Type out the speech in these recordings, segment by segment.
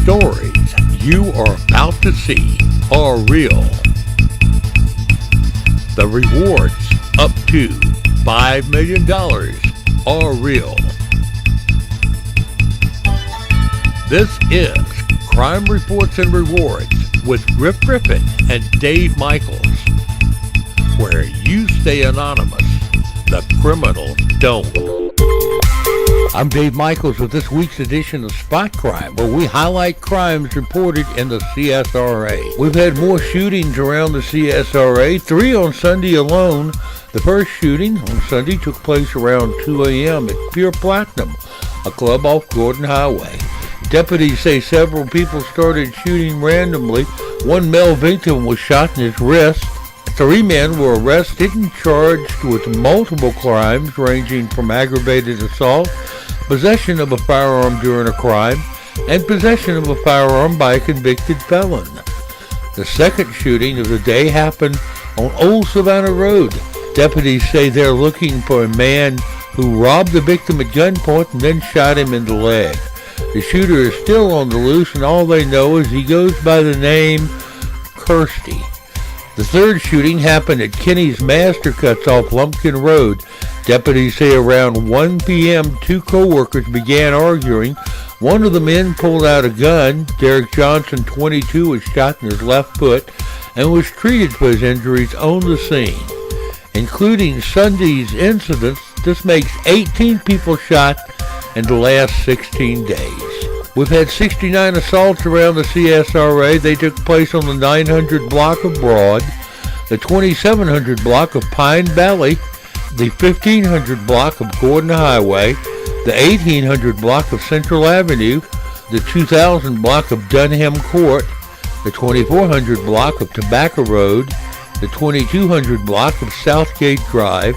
stories you are about to see are real. The rewards up to $5 million are real. This is Crime Reports and Rewards with Griff Griffin and Dave Michaels, where you stay anonymous, the criminals don't. I'm Dave Michaels with this week's edition of Spot Crime, where we highlight crimes reported in the CSRA. We've had more shootings around the CSRA, 3 on Sunday alone. The first shooting on Sunday took place around 2 a.m. at Pure Platinum, a club off Gordon Highway. Deputies say several people started shooting randomly. One male victim was shot in his wrist. 3 men were arrested and charged with multiple crimes ranging from aggravated assault, possession of a firearm during a crime, and possession of a firearm by a convicted felon. The second shooting of the day happened on Old Savannah Road. Deputies say they're looking for a man who robbed the victim at gunpoint and then shot him in the leg. The shooter is still on the loose, and all they know is he goes by the name Kirsty. The third shooting happened at Kenny's Master Cuts off Lumpkin Road. Deputies say around 1 p.m. 2 co-workers began arguing. One of the men pulled out a gun. Derek Johnson, 22, was shot in his left foot and was treated for his injuries on the scene. Including Sunday's incidents, this makes 18 people shot in the last 16 days. We've had 69 assaults around the CSRA. They took place on the 900 block of Broad, the 2700 block of Pine Valley, the 1500 block of Gordon Highway, the 1800 block of Central Avenue, the 2000 block of Dunham Court, the 2400 block of Tobacco Road, the 2200 block of Southgate Drive,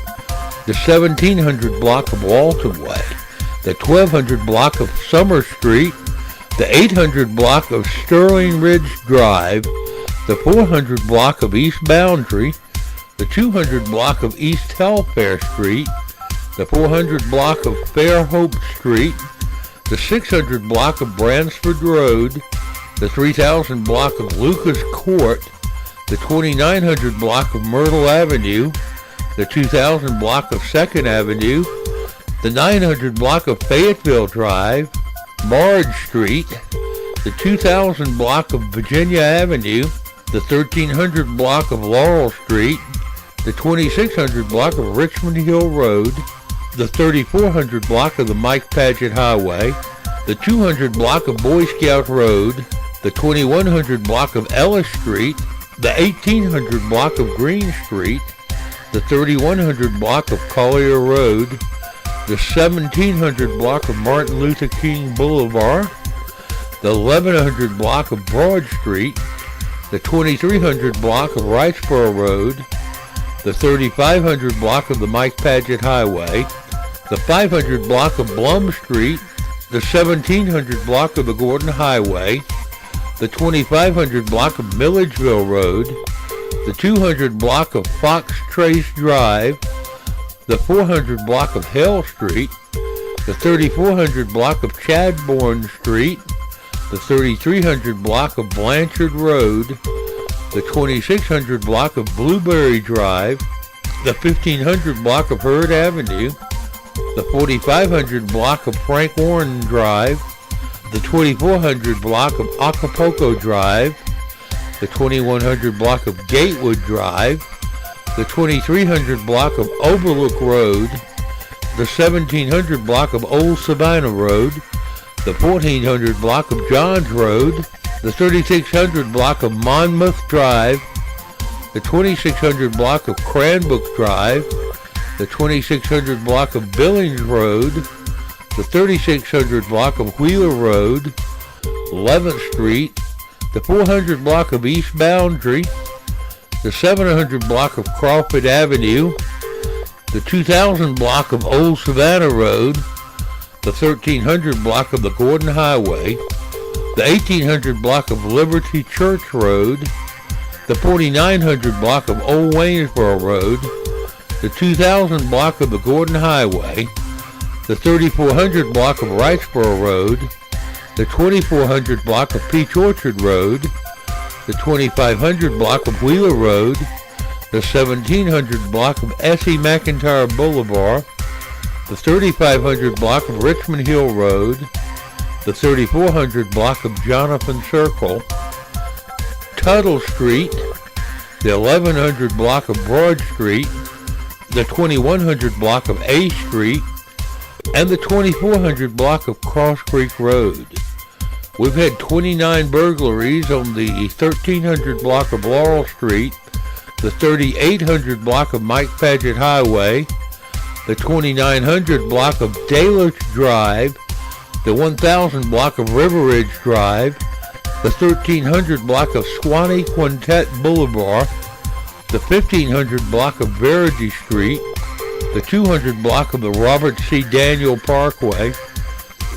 the 1700 block of Walton Way, the 1200 block of Summer Street, the 800 block of Sterling Ridge Drive, the 400 block of East Boundary, the 200 block of East Telfair Street, the 400 block of Fairhope Street, the 600 block of Bransford Road, the 3000 block of Lucas Court, the 2900 block of Myrtle Avenue, the 2000 block of 2nd Avenue, the 900 block of Fayetteville Drive, Marge Street, the 2000 block of Virginia Avenue, the 1300 block of Laurel Street, the 2600 block of Richmond Hill Road, the 3400 block of the Mike Paget Highway, the 200 block of Boy Scout Road, the 2100 block of Ellis Street, the 1800 block of Green Street, the 3100 block of Collier Road, the 1700 block of Martin Luther King Boulevard, the 1100 block of Broad Street, the 2300 block of Wrightsboro Road, the 3500 block of the Mike Paget Highway, the 500 block of Blum Street, the 1700 block of the Gordon Highway, the 2500 block of Milledgeville Road, the 200 block of Fox Trace Drive, the 400 block of Hale Street, the 3400 block of Chadbourne Street, the 3300 block of Blanchard Road, the 2600 block of Blueberry Drive, the 1500 block of Hurd Avenue, the 4500 block of Frank Warren Drive, the 2400 block of Acapulco Drive, the 2100 block of Gatewood Drive, the 2300 block of Overlook Road, the 1700 block of Old Savannah Road, the 1400 block of Johns Road, the 3600 block of Monmouth Drive, the 2600 block of Cranbrook Drive, the 2600 block of Billings Road, the 3600 block of Wheeler Road, 11th Street, the 400 block of East Boundary, the 700 block of Crawford Avenue, the 2000 block of Old Savannah Road, the 1300 block of the Gordon Highway, the 1800 block of Liberty Church Road, the 4900 block of Old Waynesboro Road, the 2000 block of the Gordon Highway, the 3400 block of Wrightsboro Road, the 2400 block of Peach Orchard Road, the 2500 block of Wheeler Road, the 1700 block of S.E. McIntyre Boulevard, the 3500 block of Richmond Hill Road, the 3400 block of Jonathan Circle, Tuttle Street, the 1100 block of Broad Street, the 2100 block of A Street, and the 2400 block of Cross Creek Road. We've had 29 burglaries on the 1300 block of Laurel Street, the 3800 block of Mike Paget Highway, the 2900 block of Daylert Drive, the 1000 block of River Ridge Drive, the 1300 block of Swanee Quintet Boulevard, the 1500 block of Verity Street, the 200 block of the Robert C. Daniel Parkway,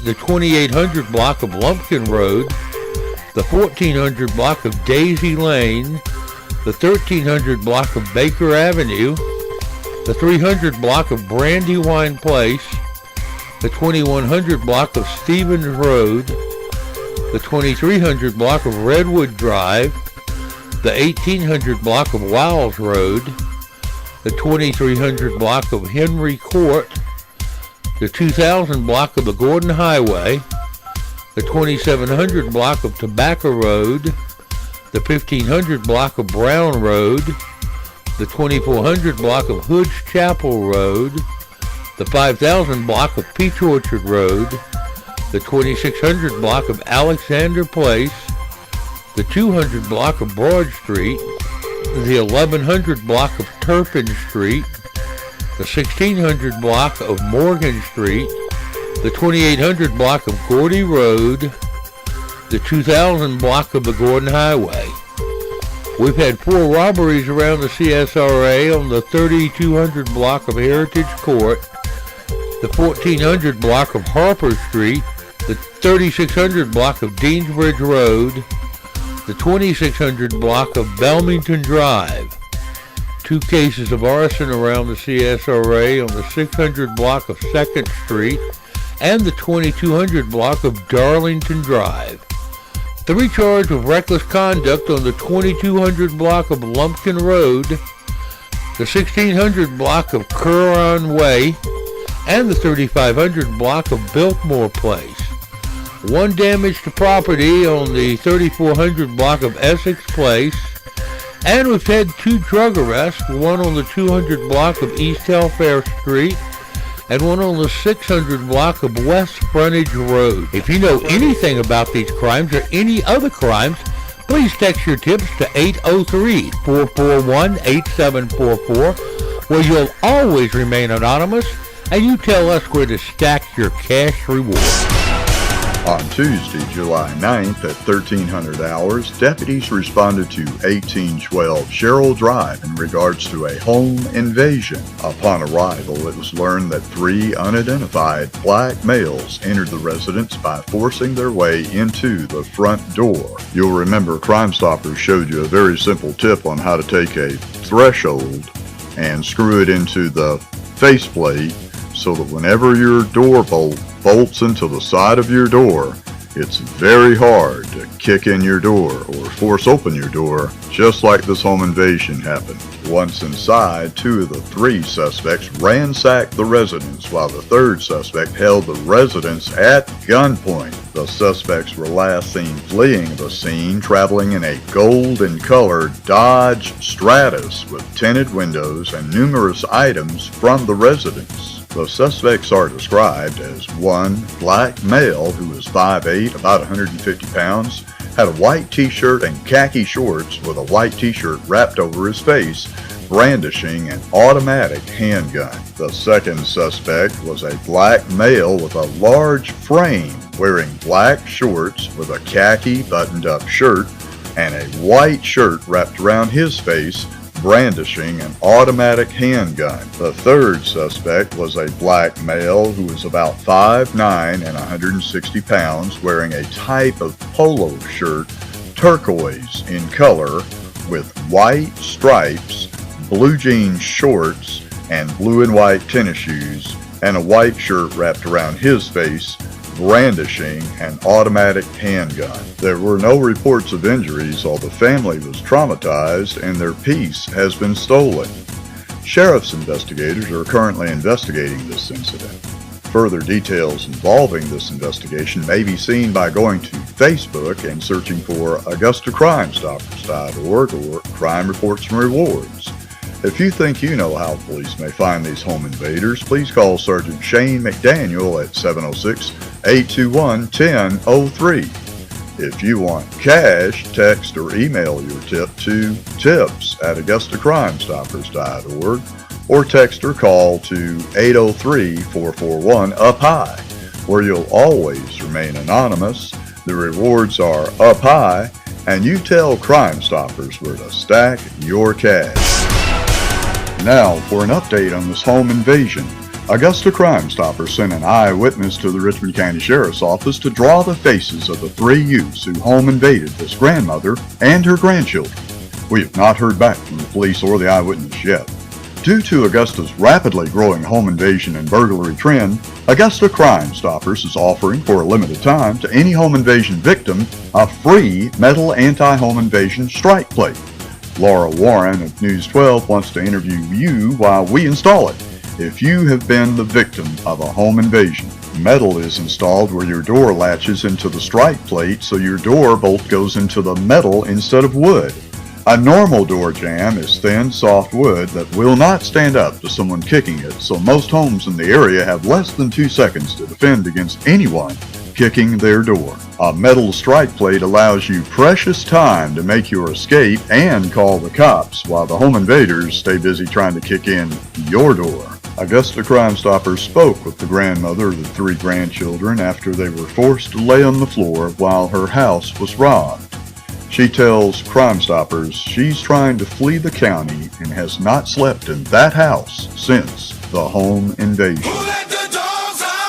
the 2800 block of Lumpkin Road, the 1400 block of Daisy Lane, the 1300 block of Baker Avenue, the 300 block of Brandywine Place, the 2100 block of Stevens Road, the 2300 block of Redwood Drive, the 1800 block of Wiles Road, the 2300 block of Henry Court, the 2000 block of the Gordon Highway, the 2700 block of Tobacco Road, the 1500 block of Brown Road, the 2400 block of Hood's Chapel Road, the 5000 block of Peach Orchard Road, the 2600 block of Alexander Place, the 200 block of Broad Street, the 1100 block of Turpin Street, the 1600 block of Morgan Street, the 2800 block of Gordy Road, the 2000 block of the Gordon Highway. We've had 4 robberies around the CSRA on the 3200 block of Heritage Court, the 1400 block of Harper Street, the 3600 block of Deansbridge Road, the 2600 block of Belmington Drive. 2 cases of arson around the CSRA on the 600 block of 2nd Street and the 2200 block of Darlington Drive. 3 charged with reckless conduct on the 2200 block of Lumpkin Road, the 1600 block of Curran Way, and the 3500 block of Biltmore Place. 1 damage to property on the 3400 block of Essex Place, and we've had 2 drug arrests, 1 on the 200 block of East Telfair Street and 1 on the 600 block of West Frontage Road. If you know anything about these crimes or any other crimes, please text your tips to 803-441-8744, where you'll always remain anonymous and you tell us where to stack your cash reward. On Tuesday, July 9th at 1300 hours, deputies responded to 1812 Sherrill Drive in regards to a home invasion. Upon arrival, it was learned that 3 unidentified black males entered the residence by forcing their way into the front door. You'll remember Crime Stoppers showed you a very simple tip on how to take a threshold and screw it into the faceplate so that whenever your door bolts into the side of your door, it's very hard to kick in your door or force open your door, just like this home invasion happened. Once inside, 2 of the 3 suspects ransacked the residence, while the 3rd suspect held the residence at gunpoint. The suspects were last seen fleeing the scene, traveling in a golden-colored Dodge Stratus with tinted windows and numerous items from the residence. The suspects are described as 1 black male who is 5'8", about 150 pounds, had a white t-shirt and khaki shorts with a white t-shirt wrapped over his face, brandishing an automatic handgun. The 2nd suspect was a black male with a large frame, wearing black shorts with a khaki buttoned-up shirt and a white shirt wrapped around his face, brandishing an automatic handgun. The 3rd suspect was a black male who was about 5'9" and 160 pounds, wearing a type of polo shirt, turquoise in color, with white stripes, blue jean shorts, and blue and white tennis shoes, and a white shirt wrapped around his face, brandishing an automatic handgun. There were no reports of injuries, although the family was traumatized and their peace has been stolen. Sheriff's investigators are currently investigating this incident. Further details involving this investigation may be seen by going to Facebook and searching for AugustaCrimeStoppers.org or Crime Reports and Rewards. If you think you know how police may find these home invaders, please call Sergeant Shane McDaniel at 706-821-1003. If you want cash, text or email your tip to tips@AugustaCrimeStoppers.org or text or call to 803-441-UP-HIGH, where you'll always remain anonymous. The rewards are up high, and you tell Crime Stoppers where to stack your cash. Now for an update on this home invasion. Augusta Crime Stoppers sent an eyewitness to the Richmond County Sheriff's Office to draw the faces of the 3 youths who home invaded this grandmother and her grandchildren. We have not heard back from the police or the eyewitness yet. Due to Augusta's rapidly growing home invasion and burglary trend, Augusta Crime Stoppers is offering for a limited time to any home invasion victim a free metal anti-home invasion strike plate. Laura Warren of News 12 wants to interview you while we install it. If you have been the victim of a home invasion, metal is installed where your door latches into the strike plate so your door bolt goes into the metal instead of wood. A normal door jamb is thin, soft wood that will not stand up to someone kicking it, so most homes in the area have less than 2 seconds to defend against anyone kicking their door. A metal strike plate allows you precious time to make your escape and call the cops while the home invaders stay busy trying to kick in your door. Augusta Crime Stoppers spoke with the grandmother of the 3 grandchildren after they were forced to lay on the floor while her house was robbed. She tells Crime Stoppers she's trying to flee the county and has not slept in that house since the home invasion.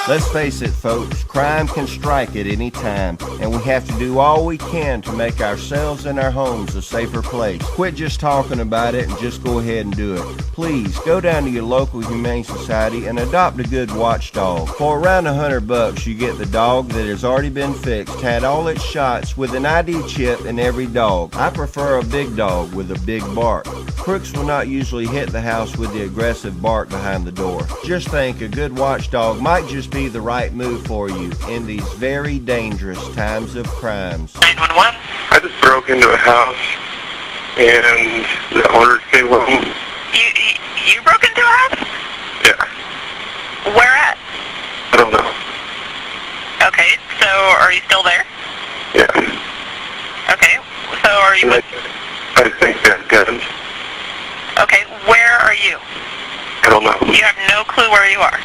Let's face it, folks, crime can strike at any time, and we have to do all we can to make ourselves and our homes a safer place. Quit just talking about it and just go ahead and do it. Please, go down to your local Humane Society and adopt a good watchdog. For around $100, you get the dog that has already been fixed, had all its shots, with an ID chip in every dog. I prefer a big dog with a big bark. Crooks will not usually hit the house with the aggressive bark behind the door. Just think, a good watchdog might just be the right move for you in these very dangerous times of crimes. 911? I just broke into a house and the owner came home. You broke into a house? Yeah. Where at? I don't know. Okay, so are you still there? Yeah. Okay, so are you with... I think they have guns. Okay, where are you? I don't know. You have no clue where you are.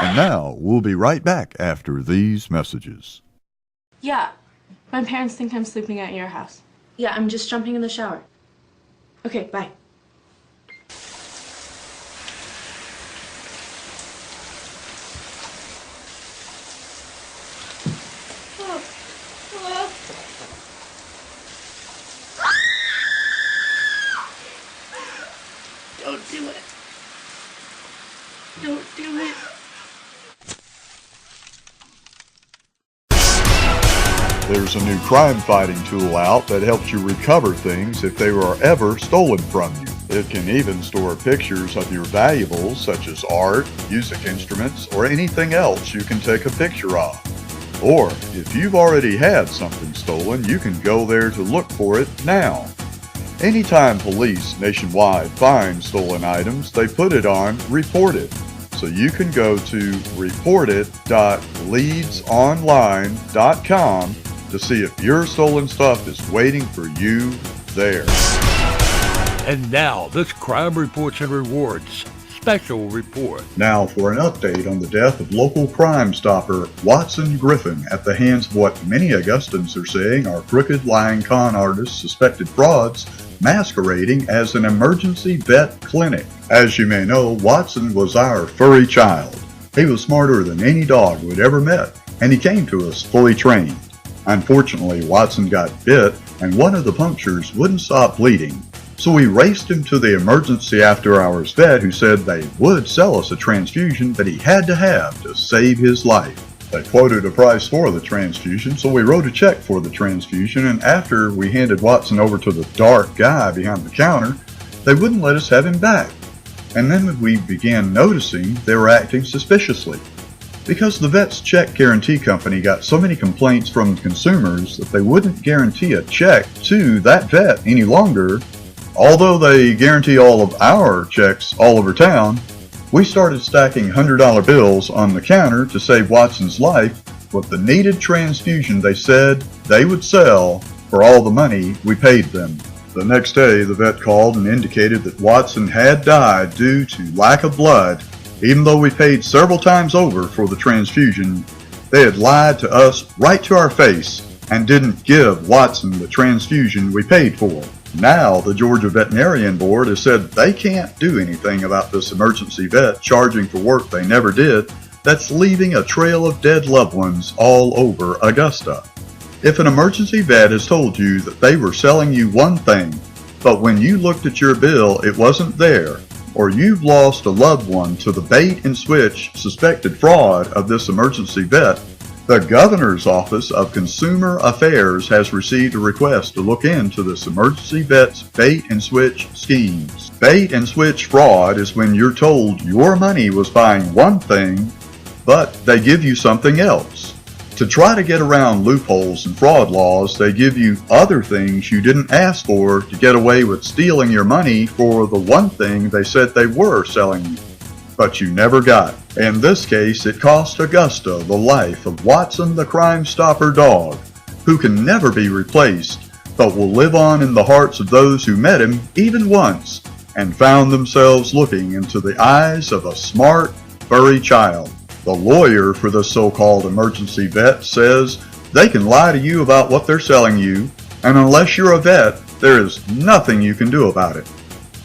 And now, we'll be right back after these messages. Yeah, my parents think I'm sleeping at your house. Yeah, I'm just jumping in the shower. Okay, bye. Don't do it. Don't do it. There's a new crime-fighting tool out that helps you recover things if they were ever stolen from you. It can even store pictures of your valuables such as art, music instruments, or anything else you can take a picture of. Or, if you've already had something stolen, you can go there to look for it now. Anytime police nationwide find stolen items, they put it on Reported. So you can go to reported.leadsonline.com to see if your stolen stuff is waiting for you there. And now, this Crime Reports and Rewards special report. Now for an update on the death of local Crime Stopper Watson Griffin at the hands of what many Augustans are saying are crooked, lying con artists, suspected frauds, masquerading as an emergency vet clinic. As you may know, Watson was our furry child. He was smarter than any dog we'd ever met, and he came to us fully trained. Unfortunately, Watson got bit, and one of the punctures wouldn't stop bleeding. So we raced him to the emergency after-hours vet who said they would sell us a transfusion that he had to have to save his life. They quoted a price for the transfusion, so we wrote a check for the transfusion, and after we handed Watson over to the dark guy behind the counter, they wouldn't let us have him back. And then we began noticing they were acting suspiciously. Because the vet's check guarantee company got so many complaints from consumers that they wouldn't guarantee a check to that vet any longer, although they guarantee all of our checks all over town, we started stacking $100 bills on the counter to save Watson's life with the needed transfusion they said they would sell for all the money we paid them. The next day, the vet called and indicated that Watson had died due to lack of blood. Even though we paid several times over for the transfusion, they had lied to us right to our face and didn't give Watson the transfusion we paid for. Now, the Georgia Veterinarian Board has said they can't do anything about this emergency vet charging for work they never did that's leaving a trail of dead loved ones all over Augusta. If an emergency vet has told you that they were selling you one thing, but when you looked at your bill it wasn't there, or you've lost a loved one to the bait and switch suspected fraud of this emergency vet, the Governor's Office of Consumer Affairs has received a request to look into this emergency vet's bait and switch schemes. Bait and switch fraud is when you're told your money was buying one thing, but they give you something else. To try to get around loopholes and fraud laws, they give you other things you didn't ask for to get away with stealing your money for the one thing they said they were selling you, but you never got. In this case, it cost Augusta the life of Watson the Crime Stopper dog, who can never be replaced, but will live on in the hearts of those who met him even once and found themselves looking into the eyes of a smart, furry child. The lawyer for the so-called emergency vet says they can lie to you about what they're selling you, and unless you're a vet, there is nothing you can do about it.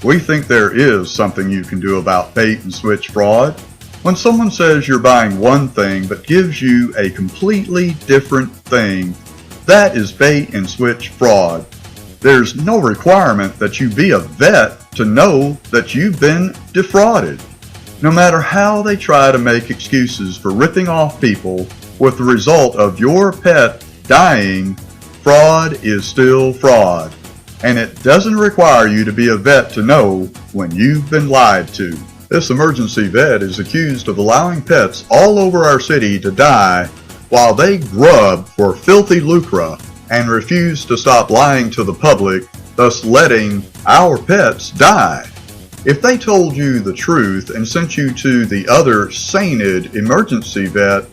We think there is something you can do about bait and switch fraud. When someone says you're buying one thing but gives you a completely different thing, that is bait and switch fraud. There's no requirement that you be a vet to know that you've been defrauded. No matter how they try to make excuses for ripping off people with the result of your pet dying, fraud is still fraud. And it doesn't require you to be a vet to know when you've been lied to. This emergency vet is accused of allowing pets all over our city to die while they grub for filthy lucre and refuse to stop lying to the public, thus letting our pets die. If they told you the truth and sent you to the other saned emergency vet,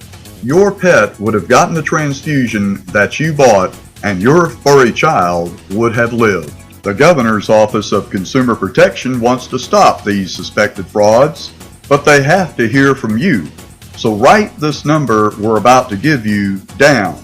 your pet would have gotten the transfusion that you bought and your furry child would have lived. The Governor's Office of Consumer Protection wants to stop these suspected frauds, but they have to hear from you. So write this number we're about to give you down.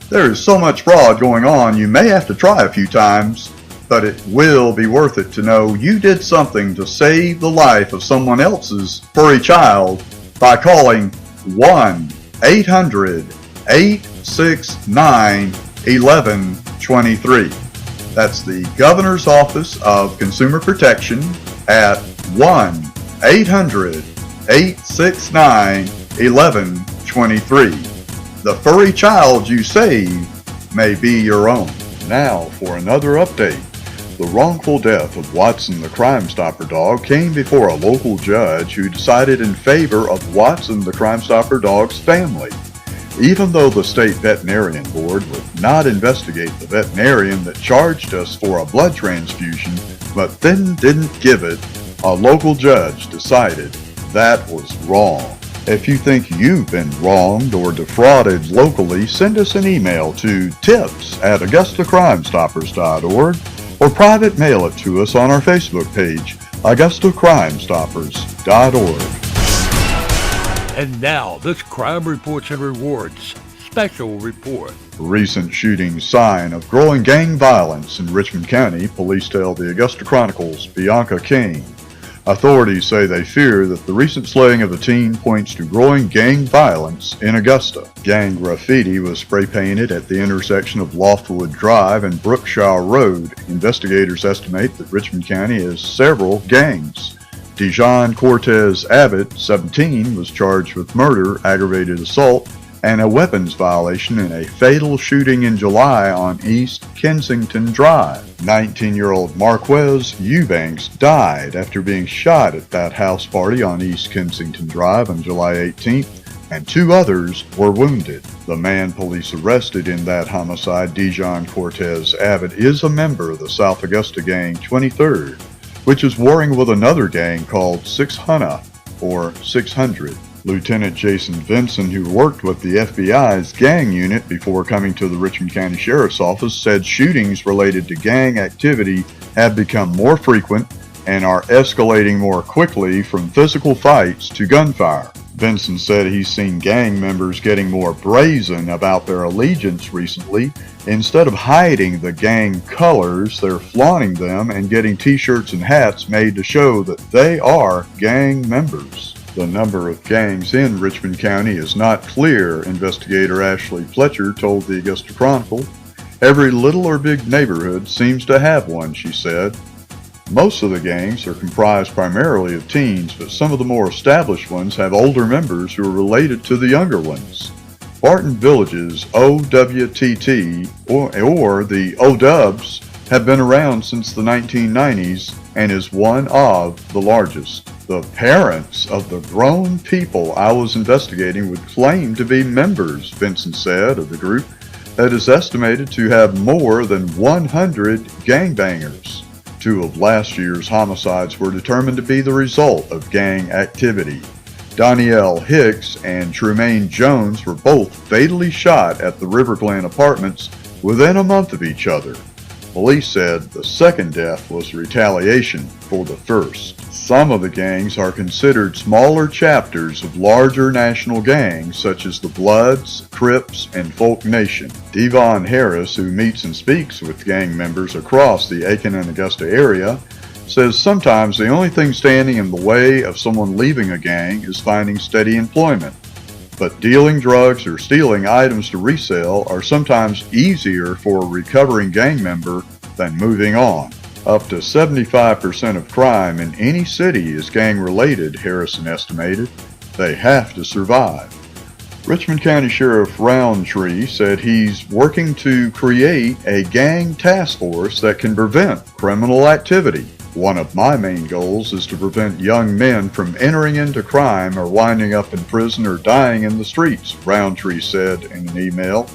There is so much fraud going on you may have to try a few times, but it will be worth it to know you did something to save the life of someone else's furry child by calling 1-800-869-1123. That's the Governor's Office of Consumer Protection at 1-800-869-1123. The furry child you save may be your own. Now for another update. The wrongful death of Watson the Crime Stopper dog came before a local judge who decided in favor of Watson the Crime Stopper dog's family. Even though the State Veterinarian Board would not investigate the veterinarian that charged us for a blood transfusion, but then didn't give it, a local judge decided that was wrong. If you think you've been wronged or defrauded locally, send us an email to tips@AugustaCrimeStoppers.org or private mail it to us on our Facebook page, AugustaCrimeStoppers.org. And now, this Crime Reports and Rewards special report. Recent shooting sign of growing gang violence in Richmond County, police tell the Augusta Chronicle's Bianca Kane. Authorities say they fear that the recent slaying of a teen points to growing gang violence in Augusta. Gang graffiti was spray painted at the intersection of Loftwood Drive and Brookshire Road. Investigators estimate that Richmond County has several gangs. Dijon Cortez Abbott, 17, was charged with murder, aggravated assault, and a weapons violation in a fatal shooting in July on East Kensington Drive. 19-year-old Marquez Eubanks died after being shot at that house party on East Kensington Drive on July 18th, and 2 others were wounded. The man police arrested in that homicide, Dijon Cortez Abbott, is a member of the South Augusta Gang 23rd, which is warring with another gang called 600 or 600. Lieutenant Jason Vinson, who worked with the FBI's gang unit before coming to the Richmond County Sheriff's Office, said shootings related to gang activity have become more frequent and are escalating more quickly from physical fights to gunfire. Vinson said he's seen gang members getting more brazen about their allegiance recently. Instead of hiding the gang colors, they're flaunting them and getting t-shirts and hats made to show that they are gang members. The number of gangs in Richmond County is not clear, investigator Ashley Fletcher told the Augusta Chronicle. Every little or big neighborhood seems to have one, she said. Most of the gangs are comprised primarily of teens, but some of the more established ones have older members who are related to the younger ones. Barton Village's OWTT, or the O-Dubs, have been around since the 1990s and is one of the largest. The parents of the grown people I was investigating would claim to be members, Vincent said, of the group that is estimated to have more than 100 gangbangers. 2 of last year's homicides were determined to be the result of gang activity. Danielle Hicks and Trumaine Jones were both fatally shot at the River Glen apartments within a month of each other. Police said the second death was retaliation for the first. Some of the gangs are considered smaller chapters of larger national gangs such as the Bloods, Crips, and Folk Nation. Devon Harris, who meets and speaks with gang members across the Aiken and Augusta area, says sometimes the only thing standing in the way of someone leaving a gang is finding steady employment. But dealing drugs or stealing items to resell are sometimes easier for a recovering gang member than moving on. Up to 75% of crime in any city is gang-related, Harrison estimated. They have to survive. Richmond County Sheriff Roundtree said he's working to create a gang task force that can prevent criminal activity. One of my main goals is to prevent young men from entering into crime or winding up in prison or dying in the streets, Roundtree said in an email.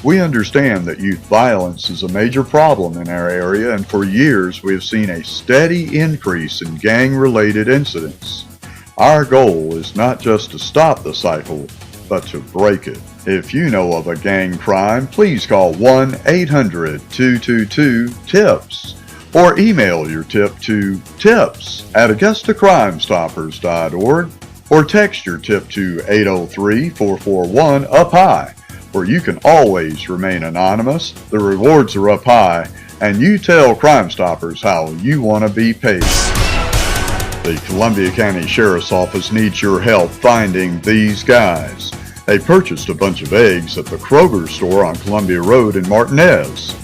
We understand that youth violence is a major problem in our area, and for years we have seen a steady increase in gang-related incidents. Our goal is not just to stop the cycle, but to break it. If you know of a gang crime, please call 1-800-222-TIPS or email your tip to tips@AugustaCrimeStoppers.org or text your tip to 803-441-UP-HIGH. Where you can always remain anonymous, the rewards are up high, and you tell Crime Stoppers how you want to be paid. The Columbia County Sheriff's Office needs your help finding these guys. They purchased a bunch of eggs at the Kroger store on Columbia Road in Martinez.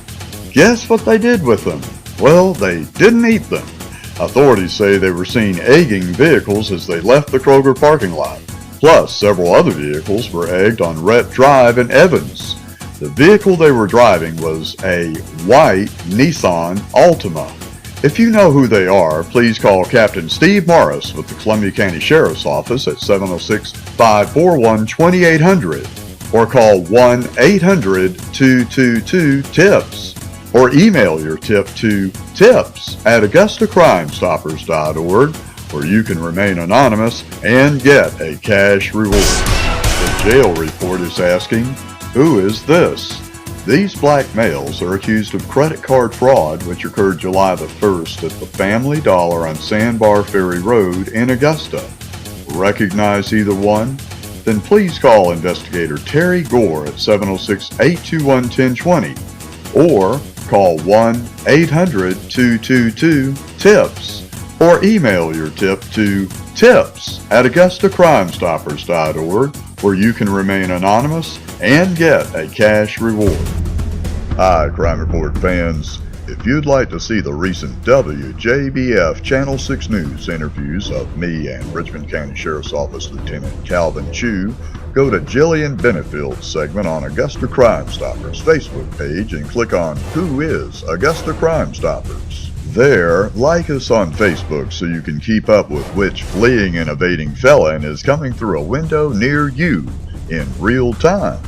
Guess what they did with them? Well, they didn't eat them. Authorities say they were seen egging vehicles as they left the Kroger parking lot. Plus, several other vehicles were egged on Rhett Drive in Evans. The vehicle they were driving was a white Nissan Altima. If you know who they are, please call Captain Steve Morris with the Columbia County Sheriff's Office at 706-541-2800 or call 1-800-222-TIPS or email your tip to tips@AugustaCrimeStoppers.org where you can remain anonymous and get a cash reward. The jail report is asking, who is this? These black males are accused of credit card fraud, which occurred July the 1st at the Family Dollar on Sandbar Ferry Road in Augusta. Recognize either one? Then please call investigator Terry Gore at 706-821-1020 or call 1-800-222-TIPS or email your tip to tips@AugustaCrimeStoppers.org, where you can remain anonymous and get a cash reward. Hi, Crime Report fans. If you'd like to see the recent WJBF Channel 6 News interviews of me and Richmond County Sheriff's Office Lieutenant Calvin Chu, go to Jillian Benefield's segment on Augusta Crime Stoppers Facebook page and click on Who is Augusta Crime Stoppers? There, like us on Facebook so you can keep up with which fleeing and evading felon is coming through a window near you in real time.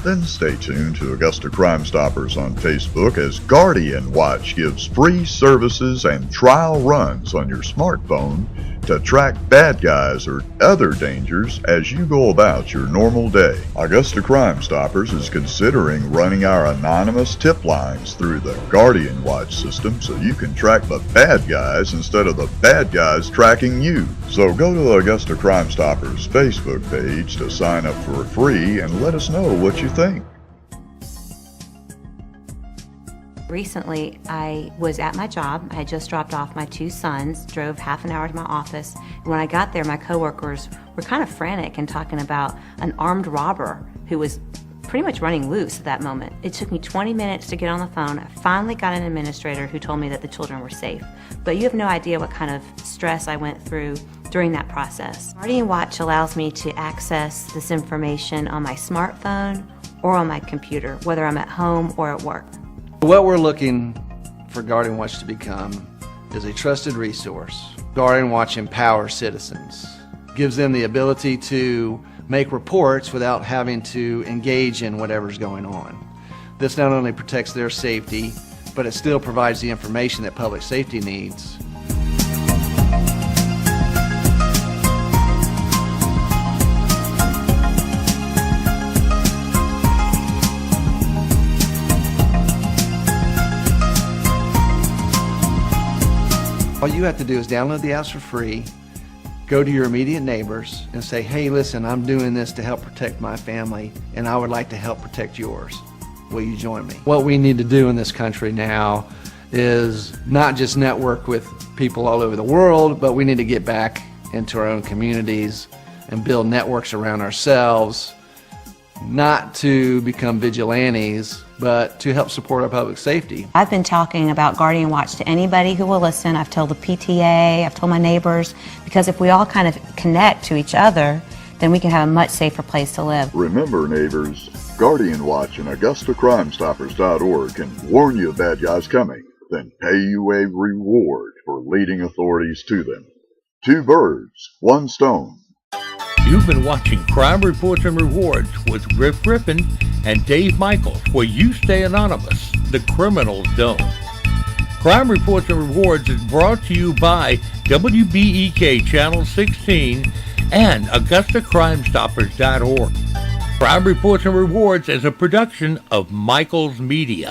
Then stay tuned to Augusta Crime Stoppers on Facebook as Guardian Watch gives free services and trial runs on your smartphone to track bad guys or other dangers as you go about your normal day. Augusta Crime Stoppers is considering running our anonymous tip lines through the Guardian Watch system so you can track the bad guys instead of the bad guys tracking you. So go to the Augusta Crime Stoppers Facebook page to sign up for free and let us know what you think. Recently, I was at my job. I had just dropped off my 2 sons, drove half an hour to my office. And when I got there, my coworkers were kind of frantic and talking about an armed robber who was pretty much running loose at that moment. It took me 20 minutes to get on the phone. I finally got an administrator who told me that the children were safe. But you have no idea what kind of stress I went through during that process. Guardian Watch allows me to access this information on my smartphone or on my computer, whether I'm at home or at work. What we're looking for Guardian Watch to become is a trusted resource. Guardian Watch empowers citizens, gives them the ability to make reports without having to engage in whatever's going on. This not only protects their safety, but it still provides the information that public safety needs. All you have to do is download the apps for free, go to your immediate neighbors and say, hey, listen, I'm doing this to help protect my family and I would like to help protect yours. Will you join me? What we need to do in this country now is not just network with people all over the world, but we need to get back into our own communities and build networks around ourselves, not to become vigilantes, but to help support our public safety. I've been talking about Guardian Watch to anybody who will listen. I've told the PTA, I've told my neighbors, because if we all kind of connect to each other, then we can have a much safer place to live. Remember, neighbors, Guardian Watch and AugustaCrimeStoppers.org can warn you of bad guys coming, then pay you a reward for leading authorities to them. 2 birds, 1 stone. You've been watching Crime Reports and Rewards with Griff Griffin and Dave Michaels, where you stay anonymous, the criminals don't. Crime Reports and Rewards is brought to you by WBEK Channel 16 and AugustaCrimeStoppers.org. Crime Reports and Rewards is a production of Michaels Media.